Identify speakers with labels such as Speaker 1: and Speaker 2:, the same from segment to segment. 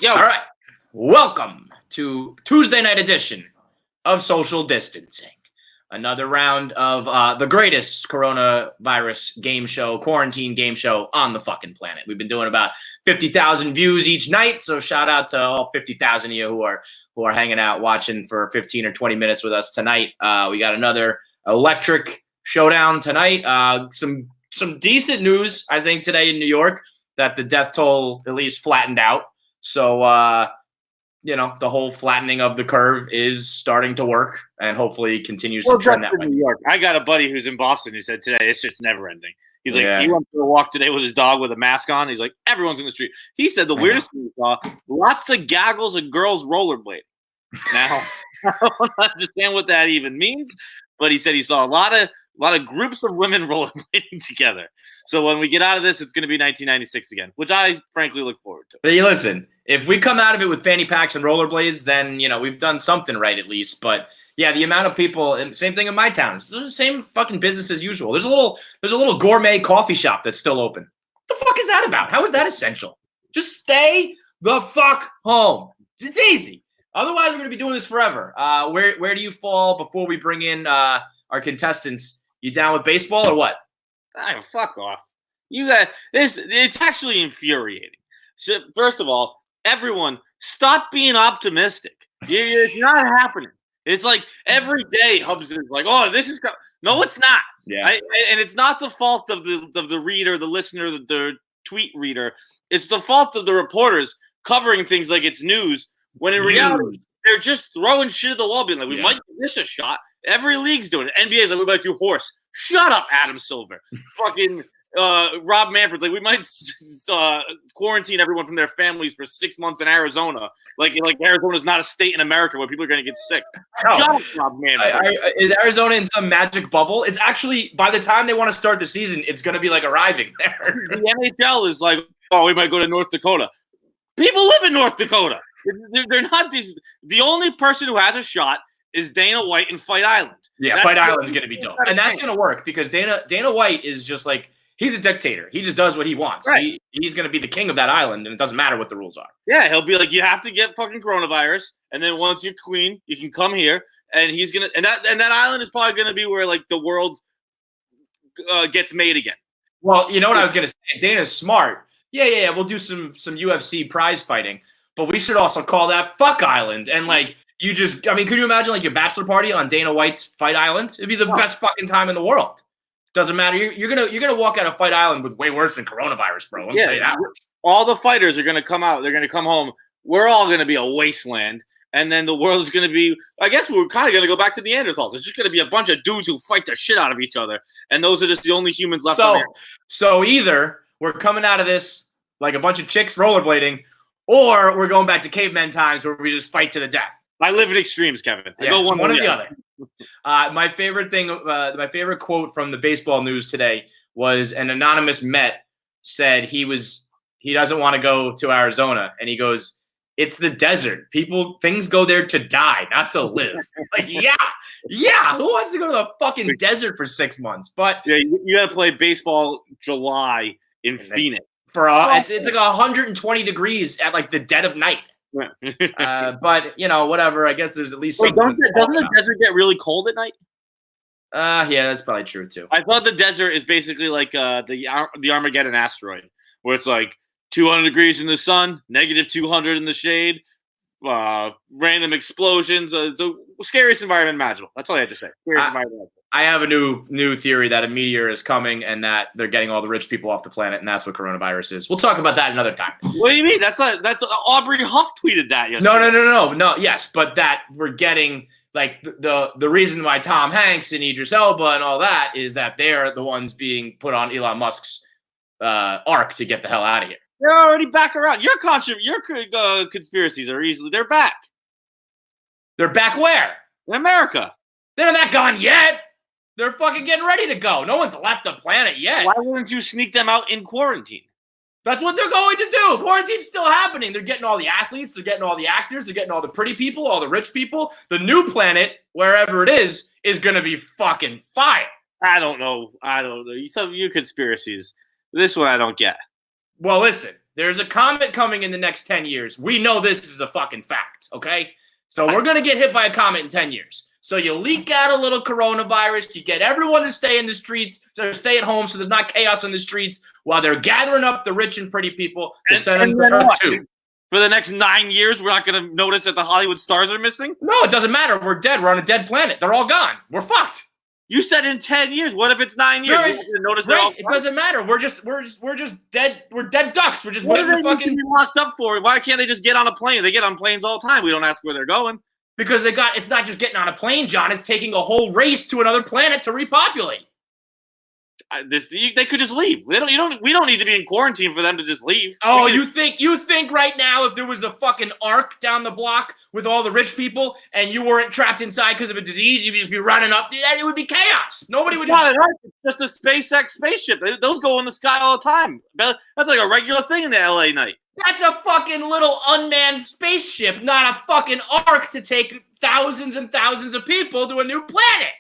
Speaker 1: Yo.
Speaker 2: All right. Welcome to Tuesday night edition of Social Distancing. Another round of the greatest coronavirus game show, quarantine game show on the fucking planet. We've been doing about 50,000 views each night, so shout out to all 50,000 of you who are hanging out watching for 15 or 20 minutes with us tonight. We got another electric showdown tonight. Some decent news, I think, today in New York that the death toll at least flattened out. So, the whole flattening of the curve is starting to work and hopefully continues to trend that way.
Speaker 1: New York. I got a buddy who's in Boston who said today, this shit's never ending. He's like, he went for a walk today with his dog with a mask on. He's like, everyone's in the street. He said the weirdest thing he saw, lots of gaggles of girls rollerblading. Now, I don't understand what that even means, but he said he saw a lot of groups of women rollerblading together. So when we get out of this, it's going to be 1996 again, which I frankly look forward to.
Speaker 2: But listen, if we come out of it with fanny packs and rollerblades, then, we've done something right at least. But yeah, the amount of people, and same thing in my town. It's the same fucking business as usual. There's a little gourmet coffee shop that's still open. What the fuck is that about? How is that essential? Just stay the fuck home. It's easy. Otherwise, we're going to be doing this forever. Where do you fall before we bring in our contestants? You down with baseball or what?
Speaker 1: Fuck off. You got this. It's actually infuriating. So, first of all, everyone, stop being optimistic. It's not happening. It's like every day Hubs is like, oh, this is no, it's not.
Speaker 2: Yeah.
Speaker 1: And it's not the fault of the reader, the listener, the tweet reader. It's the fault of the reporters covering things like it's news when in reality they're just throwing shit at the wall, being like, we might give this a shot. Every league's doing it. NBA's like, we might do horse. Shut up, Adam Silver. Fucking Rob Manfred's like, we might quarantine everyone from their families for 6 months in Arizona. Like Arizona's not a state in America where people are going to get sick.
Speaker 2: No.
Speaker 1: Shut up, Rob Manfred.
Speaker 2: Is Arizona in some magic bubble? It's actually, by the time they want to start the season, it's going to be like arriving there.
Speaker 1: The NHL is like, oh, we might go to North Dakota. People live in North Dakota. They're not these. The only person who has a shot is Dana White in Fight Island.
Speaker 2: Yeah, Fight Island's going to be dope. And that's going to work because Dana White is just like, he's a dictator. He just does what he wants. Right. He's going to be the king of that island, and it doesn't matter what the rules are.
Speaker 1: Yeah, he'll be like, you have to get fucking coronavirus, and then once you're clean, you can come here. And he's gonna, and that island is probably going to be where like the world gets made again.
Speaker 2: Well, you know what I was going to say? Dana's smart. Yeah. We'll do some UFC prize fighting, but we should also call that Fuck Island. And like, could you imagine like your bachelor party on Dana White's Fight Island? It'd be the best fucking time in the world. Doesn't matter. You're gonna walk out of Fight Island with way worse than coronavirus, bro. I'm saying that.
Speaker 1: All the fighters are gonna come out. They're gonna come home. We're all gonna be a wasteland, and then the world is gonna be. I guess we're kind of gonna go back to Neanderthals. It's just gonna be a bunch of dudes who fight the shit out of each other, and those are just the only humans left.
Speaker 2: So either we're coming out of this like a bunch of chicks rollerblading, or we're going back to caveman times where we just fight to the death.
Speaker 1: I live in extremes, Kevin. I go one
Speaker 2: or the other. My favorite quote from the baseball news today was an anonymous Met said he doesn't want to go to Arizona, and he goes, "It's the desert. Things go there to die, not to live." Like, yeah. Who wants to go to the fucking desert for 6 months? But
Speaker 1: yeah, you got to play baseball July in Phoenix
Speaker 2: for it's like 120 degrees at like the dead of night. But whatever. I guess there's at least something.
Speaker 1: Doesn't the desert get really cold at night?
Speaker 2: Yeah, that's probably true too.
Speaker 1: I thought the desert is basically like the Armageddon asteroid, where it's like 200 degrees in the sun, negative 200 in the shade, random explosions. It's the scariest environment imaginable. That's all I have to say. Scariest environment imaginable.
Speaker 2: I have a new theory that a meteor is coming and that they're getting all the rich people off the planet, and that's what coronavirus is. We'll talk about that another time.
Speaker 1: What do you mean? That's Aubrey Huff tweeted that yesterday.
Speaker 2: No. Yes, but that we're getting like the reason why Tom Hanks and Idris Elba and all that is that they're the ones being put on Elon Musk's arc to get the hell out of here.
Speaker 1: They're already back around. Your conspiracies are they're back.
Speaker 2: They're back where?
Speaker 1: In America.
Speaker 2: They're not gone yet. They're fucking getting ready to go. No one's left the planet yet.
Speaker 1: Why wouldn't you sneak them out in quarantine?
Speaker 2: That's what they're going to do. Quarantine's still happening. They're getting all the athletes. They're getting all the actors. They're getting all the pretty people, all the rich people. The new planet, wherever it is going to be fucking fire.
Speaker 1: I don't know. You conspiracies. This one I don't get.
Speaker 2: Well, listen. There's a comet coming in the next 10 years. We know this is a fucking fact, okay? So we're going to get hit by a comet in 10 years. So you leak out a little coronavirus. You get everyone to stay in the streets, to stay at home so there's not chaos in the streets while they're gathering up the rich and pretty people to send them to Earth 2.
Speaker 1: For the next 9 years, we're not going to notice that the Hollywood stars are missing?
Speaker 2: No, it doesnn't matter. We're dead. We're on a dead planet. They're all gone. We're fucked.
Speaker 1: You said in 10 years. What if it's 9 years?
Speaker 2: It doesn't matter. We're just dead. We're dead ducks. We're just waiting to fucking
Speaker 1: be locked up for. Why can't they just get on a plane? They get on planes all the time. We don't ask where they're going.
Speaker 2: Because it's not just getting on a plane, John. It's taking a whole race to another planet to repopulate.
Speaker 1: They could just leave. We don't need to be in quarantine for them to just leave.
Speaker 2: Oh, you think right now if there was a fucking ark down the block with all the rich people and you weren't trapped inside because of a disease, you'd just be running up. It would be chaos. Nobody would
Speaker 1: just a SpaceX spaceship. Those go in the sky all the time. That's like a regular thing in the LA night.
Speaker 2: That's a fucking little unmanned spaceship, not a fucking ark to take thousands and thousands of people to a new planet.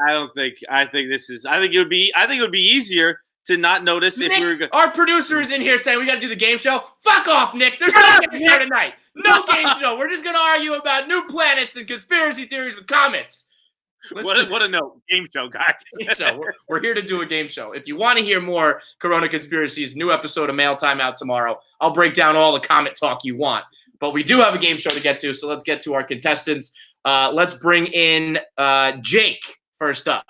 Speaker 1: I think it would be easier to not notice
Speaker 2: Nick,
Speaker 1: if we were.
Speaker 2: Our producer is in here saying we got to do the game show. Fuck off, Nick. There's no game show tonight. No game show. We're just gonna argue about new planets and conspiracy theories with comments.
Speaker 1: What a note. Game show, guys.
Speaker 2: So we're here to do a game show. If you want to hear more Corona Conspiracies, new episode of Mail Time out tomorrow. I'll break down all the comet talk you want. But we do have a game show to get to, so let's get to our contestants. Let's bring in Jake first up.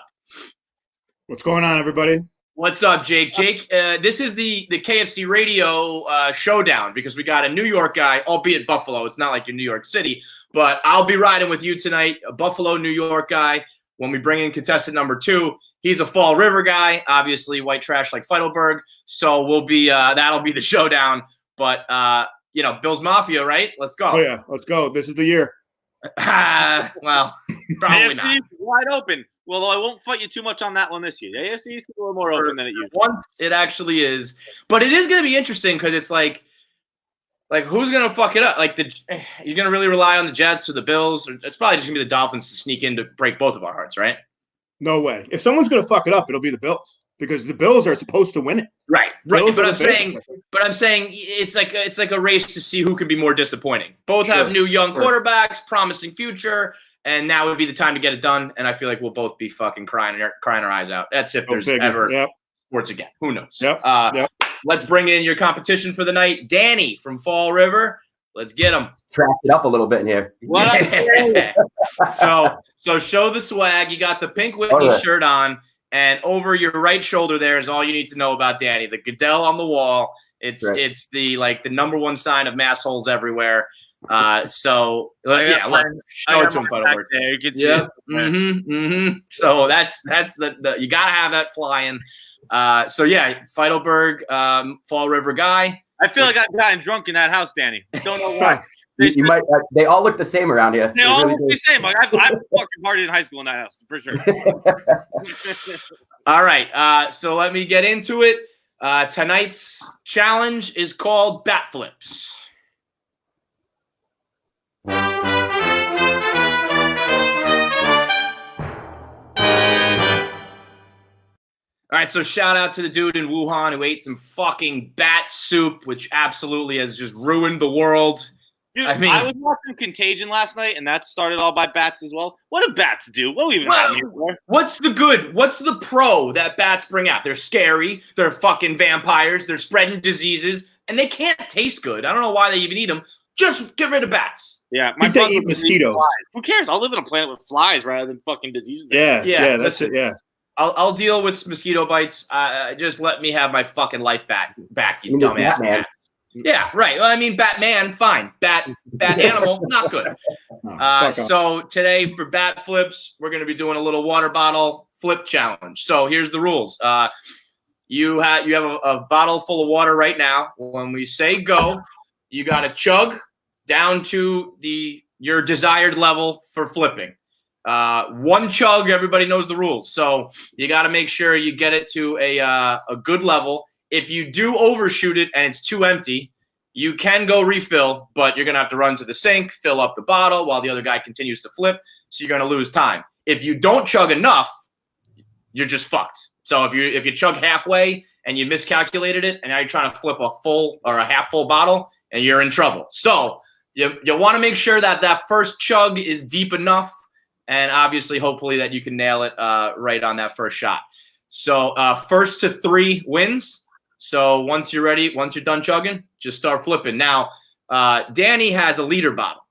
Speaker 3: What's going on, everybody?
Speaker 2: What's up, Jake? Jake, this is the KFC radio showdown because we got a New York guy, albeit Buffalo. It's not like you're New York City, but I'll be riding with you tonight, a Buffalo, New York guy. When we bring in contestant number 2, he's a Fall River guy, obviously white trash like Feidelberg. So we'll be that'll be the showdown. But Bill's Mafia, right? Let's go.
Speaker 3: Oh yeah, let's go. This is the year.
Speaker 2: Well, probably not.
Speaker 1: Wide open. Well, I won't fight you too much on that one this year. The AFC is a little more open than it used to.
Speaker 2: Once it actually is, but it is going to be interesting because it's like who's going to fuck it up? Like you're going to really rely on the Jets or the Bills? Or it's probably just going to be the Dolphins to sneak in to break both of our hearts, right?
Speaker 3: No way. If someone's going to fuck it up, it'll be the Bills because the Bills are supposed to win it.
Speaker 2: Right. But I'm saying it's like a race to see who can be more disappointing. Both have new young quarterbacks, promising future. And now would be the time to get it done. And I feel like we'll both be fucking crying our eyes out. That's if there's ever sports again. Who knows? Let's bring in your competition for the night, Danny from Fall River. Let's get him.
Speaker 4: Crack it up a little bit in here.
Speaker 2: So show the swag. You got the pink Whitney shirt on, and over your right shoulder there is all you need to know about Danny. The Goodell on the wall. It's the number one sign of mass holes everywhere. Show it to him, Feidelberg.
Speaker 1: You can see it.
Speaker 2: So that's the you gotta have that flying. Feidelberg, Fall River guy.
Speaker 1: I feel like I've gotten drunk in that house, Danny. Don't know why.
Speaker 4: You might. They all look the same around here.
Speaker 1: They all look the same. Like I've fucking partied in high school in that house for sure.
Speaker 2: All right. So let me get into it. Tonight's challenge is called Bat Flips. All right, so shout out to the dude in Wuhan who ate some fucking bat soup, which absolutely has just ruined the world.
Speaker 1: Dude, I was watching Contagion last night, and that started all by bats as well. What do bats do? What do we even have here for?
Speaker 2: What's the good? What's the pro that bats bring out? They're scary. They're fucking vampires. They're spreading diseases, and they can't taste good. I don't know why they even eat them. Just get rid of bats.
Speaker 1: Yeah,
Speaker 3: my brother eat mosquitoes.
Speaker 1: Who cares? I'll live on a planet with flies rather than fucking diseases.
Speaker 3: Yeah, that's it. Yeah.
Speaker 2: I'll deal with mosquito bites. Just let me have my fucking life back, you dumbass man. Yeah, right. Well, I mean, Batman, fine. Bat animal, not good. So today for bat flips, we're going to be doing a little water bottle flip challenge. So here's the rules. You have a bottle full of water right now. When we say go, you got to chug down to your desired level for flipping. One chug, everybody knows the rules. So you got to make sure you get it to a good level. If you do overshoot it and it's too empty, you can go refill, but you're going to have to run to the sink, fill up the bottle while the other guy continues to flip. So you're going to lose time. If you don't chug enough, you're just fucked. So if you chug halfway and you miscalculated it, and now you're trying to flip a full or a half full bottle, and you're in trouble. So you want to make sure that first chug is deep enough, and obviously, hopefully, that you can nail it right on that first shot. So first to 3 wins. So once you're ready, once you're done chugging, just start flipping. Now, Danny has a liter bottle,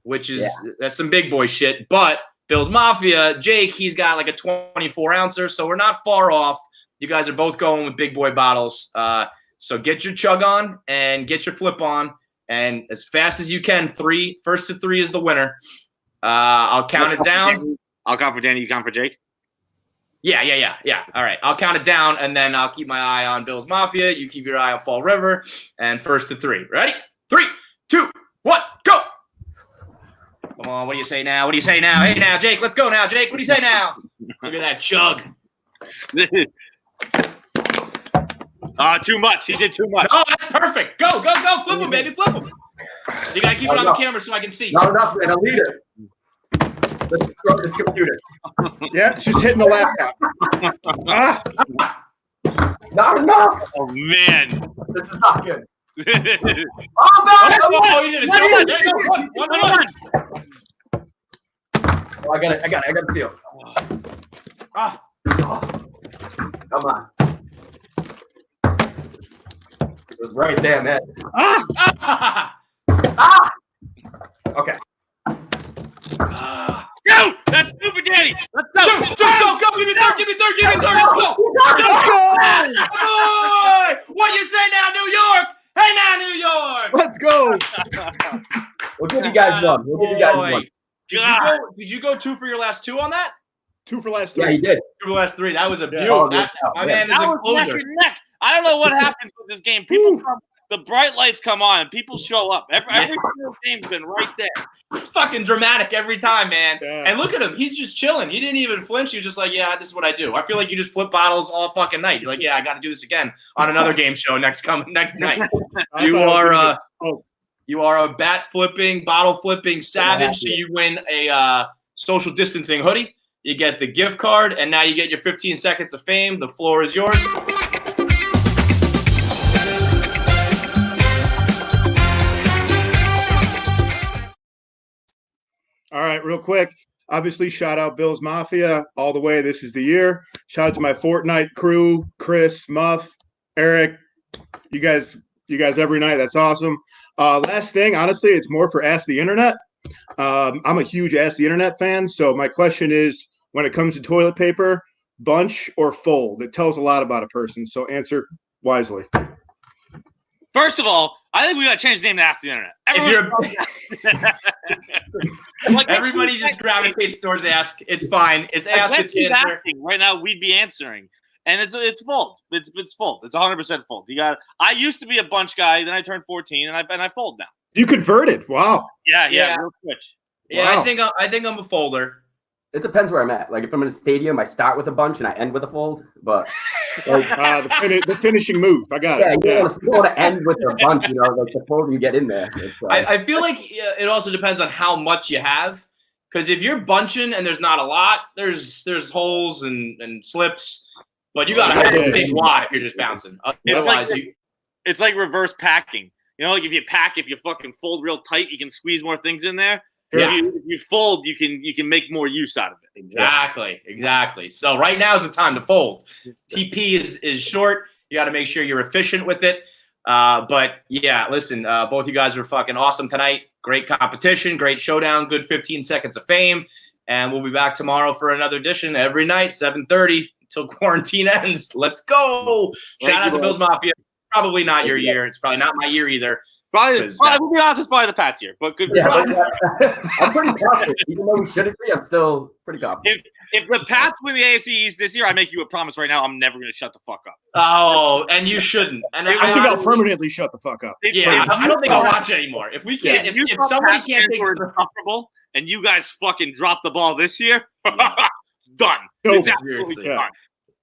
Speaker 2: which is that's some big boy shit, but Bill's Mafia, Jake, he's got like a 24 ouncer, so we're not far off. You guys are both going with big boy bottles. So get your chug on and get your flip on, and as fast as you can. First to 3 is the winner. I'll count it down.
Speaker 1: I'll count for Danny. You count for Jake.
Speaker 2: Yeah. All right, I'll count it down, and then I'll keep my eye on Bill's Mafia. You keep your eye on Fall River, and first to 3. Ready? 3, 2, 1, go! Come on, what do you say now? What do you say now? Hey, now, Jake, let's go now, Jake. What do you say now? Look at that chug.
Speaker 1: Too much. He did too much.
Speaker 2: Oh, that's perfect. Go. Flip him, baby. Flip him. You got to keep it on the camera so I can see.
Speaker 4: Not enough, man. A leader. Let's throw this computer.
Speaker 3: Yeah, it's just hitting the laptop.
Speaker 4: Not enough.
Speaker 1: Oh, man.
Speaker 4: This is not good.
Speaker 2: Oh, man. Oh, you did it. There you go. One.
Speaker 4: Oh, I got it feel.
Speaker 2: Ah.
Speaker 4: Oh, come on. It was right there, man. Okay.
Speaker 1: Go! That's stupid, Danny. Let's go.
Speaker 2: Go. Give me third. Let's go. Boy! What do you say now, New York? Hey, now, New York.
Speaker 3: Let's go.
Speaker 4: We'll give you guys one.
Speaker 2: Did you go 2 for your last 2 on that?
Speaker 3: 2 for last
Speaker 4: 2. Yeah,
Speaker 3: 3.
Speaker 4: you did.
Speaker 2: 2 for the last 3. That was a
Speaker 3: Yeah.
Speaker 2: beauty.
Speaker 4: Oh,
Speaker 2: My man is
Speaker 1: That
Speaker 2: a
Speaker 1: was neck
Speaker 2: closer.
Speaker 1: and neck. I don't know what happens with this game. People come, the bright lights come on, and people show up. Every single game's been right there.
Speaker 2: It's fucking dramatic every time, man.
Speaker 3: Yeah.
Speaker 2: And look at him. He's just chilling. He didn't even flinch. He was just like, yeah, this is what I do. I feel like you just flip bottles all fucking night. You're like, yeah, I got to do this again on another game show next night. You are a bat flipping, bottle flipping savage. So you win a social distancing hoodie. You get the gift card, and now you get your 15 seconds of fame. The floor is yours.
Speaker 3: All right, real quick. Obviously, shout out Bill's Mafia all the way. This is the year. Shout out to my Fortnite crew, Chris, Muff, Eric. You guys every night. That's awesome. Last thing, honestly, it's more for Ask the Internet. I'm a huge Ask the Internet fan. So my question is, when it comes to toilet paper, bunch or fold? It tells a lot about a person. So answer wisely.
Speaker 1: First of all, I think we got to change the name to Ask the Internet.
Speaker 2: Everybody just gravitates towards Ask. It's fine. It's Ask. It's answer.
Speaker 1: Right now, we'd be answering, and it's fold. It's fold. It's 100% fold. I used to be a bunch guy, then I turned 14, and I fold now.
Speaker 3: You converted. Wow.
Speaker 1: Yeah. Real switch.
Speaker 2: Yeah,
Speaker 3: Wow.
Speaker 2: I think I'm a folder.
Speaker 4: It depends where I'm at. Like if I'm in a stadium, I start with a bunch and I end with a fold. But like,
Speaker 3: the finishing move. I got it.
Speaker 4: You want to end with a bunch, like the fold you get in there.
Speaker 2: I feel like it also depends on how much you have. Because if you're bunching and there's not a lot, there's holes and slips. But you got to have a big wad if you're just bouncing. Otherwise,
Speaker 1: it's like reverse packing. Like if you fucking fold real tight, you can squeeze more things in there.
Speaker 2: Yeah.
Speaker 1: If you fold, you can make more use out of it.
Speaker 2: Exactly. So right now is the time to fold. TP is short. You got to make sure you're efficient with it. But yeah, listen, both you guys were fucking awesome tonight. Great competition, great showdown, good 15 seconds of fame. And we'll be back tomorrow for another edition every night, 7:30 until quarantine ends. Let's go. Shout out to Bill's Mafia. Probably not your year. It's probably not my year either.
Speaker 1: We'll be honest, it's probably the Pats year, but good.
Speaker 4: Yeah, I'm pretty confident. Even though we shouldn't be, I'm still pretty confident.
Speaker 1: If the Pats win the AFC East this year, I make you a promise right now, I'm never going to shut the fuck up.
Speaker 2: Oh, and you shouldn't. And
Speaker 3: I think I'll permanently shut the fuck up.
Speaker 2: Yeah, I don't think I'll watch it anymore. If we can't, if somebody can't take it
Speaker 1: comfortable, and you guys fucking drop the ball this year, it's done. It's absolutely done.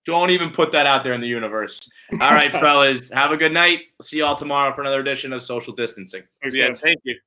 Speaker 2: Don't even put that out there in the universe. All right, fellas. Have a good night. See you all tomorrow for another edition of Social Distancing.
Speaker 3: Thanks,
Speaker 1: Thank you.